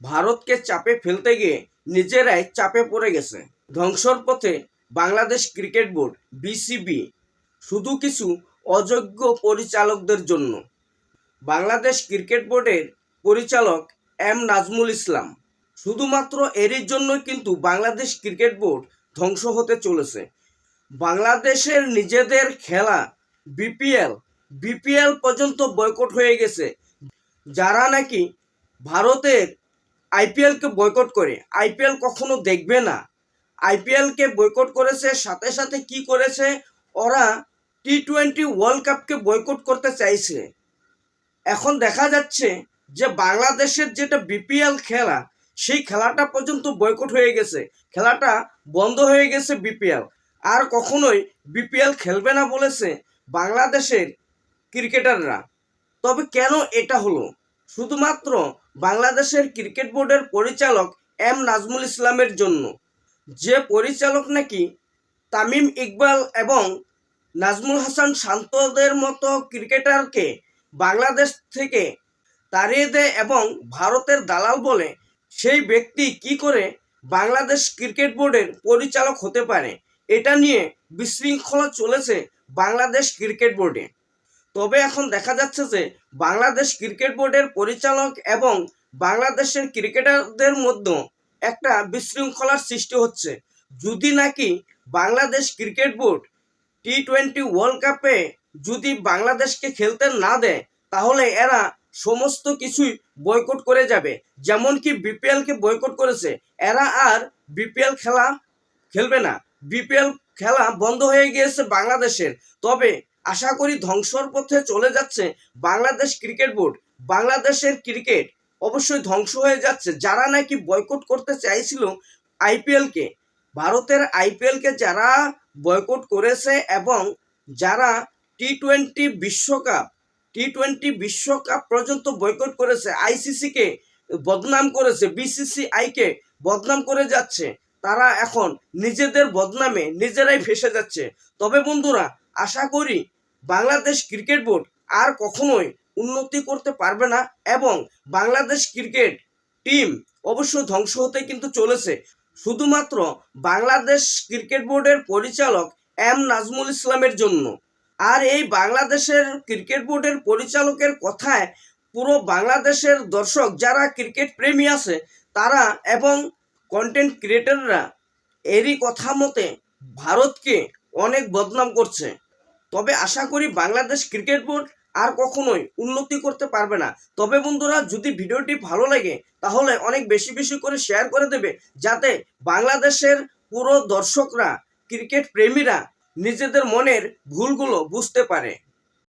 ভারতকে চাপে ফেলতে গিয়ে নিজেরাই চাপে পড়ে গেছে। ধ্বংসর পথে বাংলাদেশ ক্রিকেট বোর্ড বিসিবি শুধু কিছু অযোগ্য পরিচালকদের জন্য। বাংলাদেশ ক্রিকেট বোর্ডের পরিচালক এম নাজমুল ইসলাম, শুধুমাত্র এরই জন্য কিন্তু বাংলাদেশ ক্রিকেট বোর্ড ধ্বংস হতে চলেছে। বাংলাদেশের নিজেদের খেলা বিপিএল পর্যন্ত বয়কট হয়ে গেছে। যারা নাকি ভারতের আইপিএলকে বয়কট করে, আইপিএল কখনো দেখবে না, আইপিএলকে বয়কট করেছে। সাথে সাথে কি করেছে, ওরা টি-20 ওয়ার্ল্ড কাপকে বয়কট করতে চাইছে। এখন দেখা যাচ্ছে যে বাংলাদেশের যেটা বিপিএল খেলা, সেই খেলাটা পর্যন্ত বয়কট হয়ে গেছে, খেলাটা বন্ধ হয়ে গেছে বিপিএল। আর কখনোই বিপিএল খেলবে না বলেছে বাংলাদেশের ক্রিকেটাররা। তবে কেন এটা হলো? শুধুমাত্র বাংলাদেশের ক্রিকেট বোর্ডের পরিচালক এম নাজমুল ইসলামের জন্য। যে পরিচালক নাকি তামিম ইকবাল এবং নাজমুল হাসান শান্তদের মতো ক্রিকেটারকে বাংলাদেশ থেকে তাড়িয়ে দেয় এবং ভারতের দালাল বলে, সেই ব্যক্তি কি করে বাংলাদেশ ক্রিকেট বোর্ডের পরিচালক হতে পারে? এটা নিয়ে বিশৃঙ্খলা চলেছে বাংলাদেশ ক্রিকেট বোর্ডে। তবে এখন দেখা যাচ্ছে যে বাংলাদেশ ক্রিকেট বোর্ডের পরিচালক এবং বাংলাদেশের ক্রিকেটারদের মধ্যে একটা বিশৃঙ্খলার সৃষ্টি হচ্ছে। যদি নাকি বাংলাদেশ ক্রিকেট বোর্ড টি-20 ওয়ার্ল্ড কাপে যদি বাংলাদেশকে খেলতে না দেয়, তাহলে এরা সমস্ত কিছুই বয়কট করে যাবে। যেমন কি বিপিএলকে বয়কট করেছে, এরা আর বিপিএল খেলা খেলবে না। বিপিএল খেলা বন্ধ হয়ে গিয়েছে বাংলাদেশের। তবে আশা করি ধ্বংসর পথে চলে যাচ্ছে বাংলাদেশ ক্রিকেট বোর্ড। বাংলাদেশের ক্রিকেট অবশ্যই ধ্বংস হয়ে যাচ্ছে। যারা নাকি বয়কট করতে চাইছিল আইপিএলকে, ভারতের আইপিএলকে যারা বয়কট করেছে এবং যারা টি-20 বিশ্বকাপ পর্যন্ত বয়কট করেছে, আইসিসিকে বদনাম করেছে, বিসিসিআইকে বদনাম করে যাচ্ছে, তারা এখন নিজেদের বদনামে নিজেরাই ফেঁসে যাচ্ছে। তবে বন্ধুরা, আশা করি বাংলাদেশ ক্রিকেট বোর্ড আর কখনোই উন্নতি করতে পারবে না এবং বাংলাদেশ ক্রিকেট টিম অবশ্য ধ্বংস হতে কিন্তু চলেছে, শুধুমাত্র বাংলাদেশ ক্রিকেট বোর্ডের পরিচালক এম নাজমুল ইসলামের জন্য। আর এই বাংলাদেশের ক্রিকেট বোর্ডের পরিচালকের কথায় পুরো বাংলাদেশের দর্শক যারা ক্রিকেট প্রেমী আছে তারা এবং কন্টেন্ট ক্রিয়েটররা এরই কথা মতে ভারতকে অনেক বদনাম করছে। তবে আশা করি বাংলাদেশ ক্রিকেট বোর্ড আর কখনোই উন্নতি করতে পারবে না। তবে বন্ধুরা, যদি ভিডিওটি ভালো লাগে তাহলে অনেক বেশি বেশি করে শেয়ার করে দেবে, যাতে বাংলাদেশের পুরো দর্শকরা, ক্রিকেট প্রেমীরা নিজেদের মনের ভুলগুলো বুঝতে পারে।